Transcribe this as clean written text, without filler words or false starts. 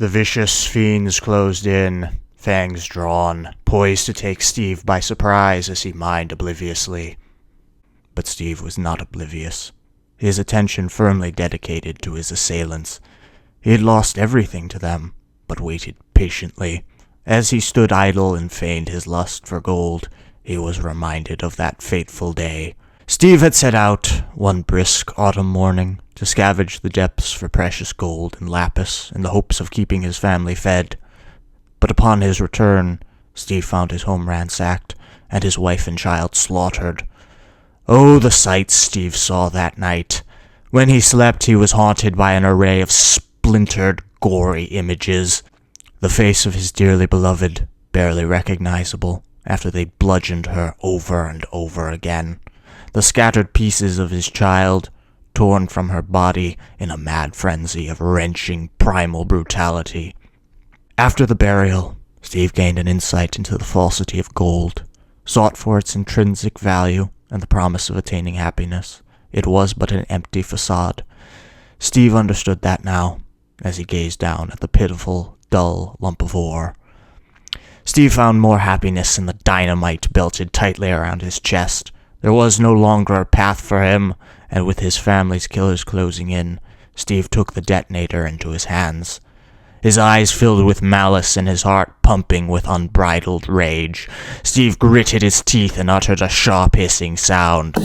The vicious fiends closed in, fangs drawn, poised to take Steve by surprise as he mined obliviously. But Steve was not oblivious, his attention firmly dedicated to his assailants. He had lost everything to them, but waited patiently. As he stood idle and feigned his lust for gold, he was reminded of that fateful day. Steve had set out, one brisk autumn morning, to scavenge the depths for precious gold and lapis in the hopes of keeping his family fed. But upon his return, Steve found his home ransacked and his wife and child slaughtered. Oh, the sights Steve saw that night. When he slept, he was haunted by an array of splintered, gory images. The face of his dearly beloved, barely recognizable, after they bludgeoned her over and over again. The scattered pieces of his child, torn from her body in a mad frenzy of wrenching primal brutality. After the burial, Steve gained an insight into the falsity of gold, sought for its intrinsic value and the promise of attaining happiness. It was but an empty facade. Steve understood that now, as he gazed down at the pitiful, dull lump of ore. Steve found more happiness in the dynamite belted tightly around his chest. There was no longer a path for him, and with his family's killers closing in, Steve took the detonator into his hands. His eyes filled with malice and his heart pumping with unbridled rage. Steve gritted his teeth and uttered a sharp hissing sound.